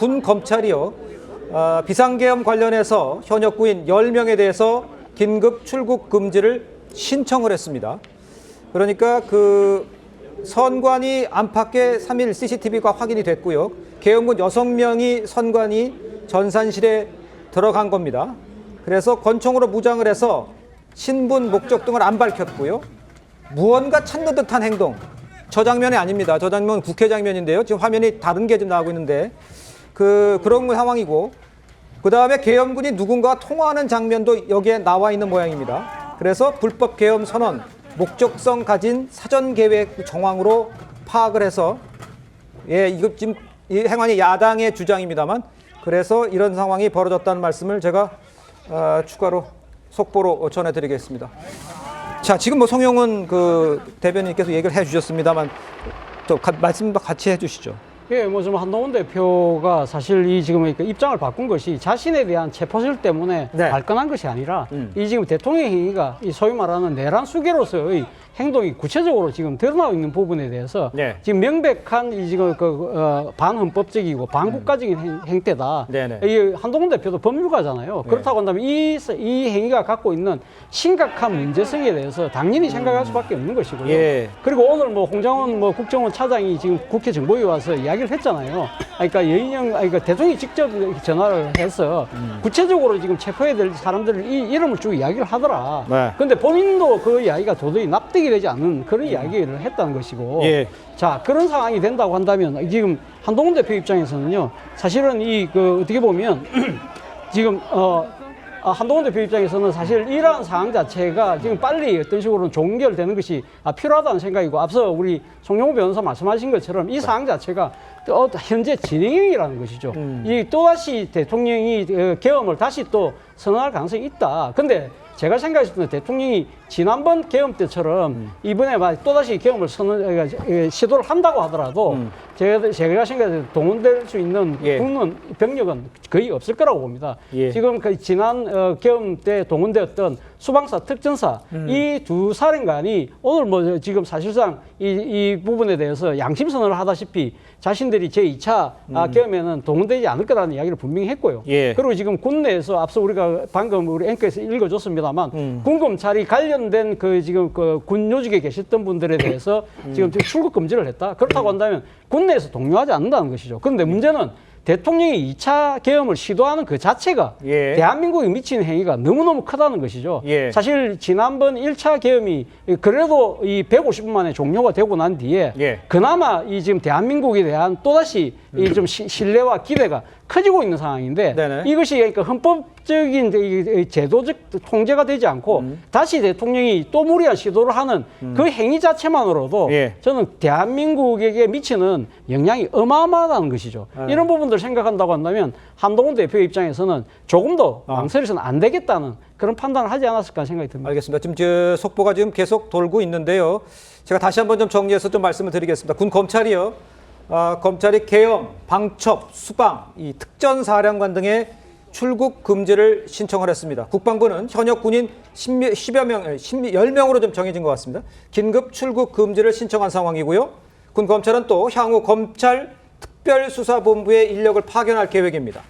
군 검찰이요, 비상계엄 관련해서 현역 구인 10명에 대해서 긴급 출국 금지를 신청을 했습니다. 그러니까 그 선관위 안팎의 3일 CCTV가 확인이 됐고요. 계엄군 6명이 선관위 전산실에 들어간 겁니다. 그래서 권총으로 무장을 해서 신분, 목적 등을 안 밝혔고요. 무언가 찾는 듯한 행동. 저 장면이 아닙니다. 저 장면은 국회 장면인데요. 지금 화면이 다른 게 좀 나오고 있는데 그런 상황이고, 그 다음에 계엄군이 누군가와 통화하는 장면도 여기에 나와 있는 모양입니다. 그래서 불법 계엄 선언, 목적성 가진 사전 계획 정황으로 파악을 해서, 이거 지금 이 행안위 야당의 주장입니다만, 그래서 이런 상황이 벌어졌다는 말씀을 제가 추가로 속보로 전해드리겠습니다. 자, 지금 뭐 송영훈 그 대변인께서 얘기를 해주셨습니다만, 또 말씀도 같이 해주시죠. 예, 뭐 좀 한동훈 대표가 사실 이 지금 입장을 바꾼 것이 자신에 대한 체포설 때문에 발끈한 것이 아니라 이 지금 대통령 행위가 이 소위 말하는 내란 수괴로서의 행동이 구체적으로 지금 드러나고 있는 부분에 대해서 지금 명백한 이 지금 반헌법적이고 반국가적인 행태다. 이 한동훈 대표도 법률가잖아요. 그렇다고 한다면 이 행위가 갖고 있는 심각한 문제성에 대해서 당연히 생각할 수밖에 없는 것이고요. 그리고 오늘 뭐 홍장원 뭐 국정원 차장이 지금 국회 정보위에 와서 이야기를 했잖아요. 그러니까 그러니까 대통령이 직접 전화를 해서 구체적으로 지금 체포해야 될 사람들 이름을 쭉 이야기를 하더라. 근데 본인도 그 이야기가 도저히 납득이 되지 않는 그런 이야기를 했다는 것이고, 자, 그런 상황이 된다고 한다면 지금 한동훈 대표 입장에서는요, 사실은 어떻게 보면 지금 한동훈 대표 입장에서는 사실 이러한 상황 자체가 지금 빨리 어떤 식으로는 종결되는 것이 필요하다는 생각이고, 앞서 우리 송영우 변호사 말씀하신 것처럼 이 상황 자체가 현재 진행형이라는 것이죠. 이 또다시 대통령이 계엄을 다시 또 선언할 가능성이 있다. 근데 제가 생각했을 때는 대통령이 지난번 계엄 때처럼 이번에 또다시 계엄을 시도를 한다고 하더라도 제가 생각할 때 동원될 수 있는 국군 병력은 거의 없을 거라고 봅니다. 지금 그 지난 계엄 때 동원되었던 수방사, 특전사 이 두 사령관이 오늘 뭐 지금 사실상 이 부분에 대해서 양심 선언을 하다시피 자신들이 제2차 계엄에는 동원되지 않을 거라는 이야기를 분명히 했고요. 그리고 지금 군 내에서 앞서 우리가 방금 우리 앵커에서 읽어줬습니다만 군 검찰이 관련된 지금 군 요직에 계셨던 분들에 대해서 지금 출국 금지를 했다. 그렇다고 한다면 군 내에서 동요하지 않는다는 것이죠. 그런데 문제는 대통령이 2차 계엄을 시도하는 그 자체가 대한민국에 미치는 행위가 너무너무 크다는 것이죠. 사실 지난번 1차 계엄이 그래도 이 150분 만에 종료가 되고 난 뒤에 그나마 이 지금 대한민국에 대한 또다시 이 좀 신뢰와 기대가 커지고 있는 상황인데 이것이 그러니까 헌법적인 제도적 통제가 되지 않고 다시 대통령이 또 무리한 시도를 하는 그 행위 자체만으로도 저는 대한민국에게 미치는 영향이 어마어마하다는 것이죠. 이런 부분들 생각한다고 한다면 한동훈 대표 입장에서는 조금 더 망설여서는 안 되겠다는 그런 판단을 하지 않았을까 생각이 듭니다. 알겠습니다. 지금 저 속보가 지금 계속 돌고 있는데요. 제가 다시 한번 좀 정리해서 좀 말씀을 드리겠습니다. 군 검찰이요, 검찰이 계엄, 방첩, 수방, 이 특전사령관 등의 출국 금지를 신청을 했습니다. 국방부는 현역 군인 10명으로 좀 정해진 것 같습니다. 긴급 출국 금지를 신청한 상황이고요. 군 검찰은 또 향후 검찰 특별수사본부에 인력을 파견할 계획입니다.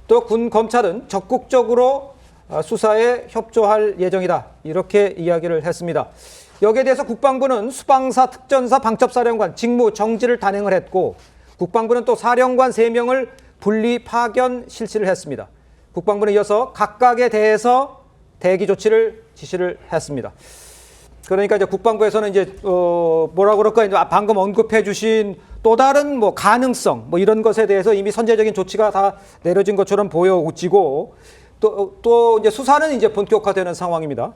또 군 검찰은 적극적으로 수사에 협조할 예정이다, 이렇게 이야기를 했습니다. 여기에 대해서 국방부는 수방사, 특전사, 방첩사령관 직무 정지를 단행을 했고, 국방부는 또 사령관 3명을 분리 파견 실시를 했습니다. 국방부는 이어서 각각에 대해서 대기 조치를 지시를 했습니다. 그러니까 이제 국방부에서는 이제 뭐라 그럴까, 이제 방금 언급해 주신 또 다른 뭐 가능성 뭐 이런 것에 대해서 이미 선제적인 조치가 다 내려진 것처럼 보여지고, 또 이제 수사는 이제 본격화되는 상황입니다.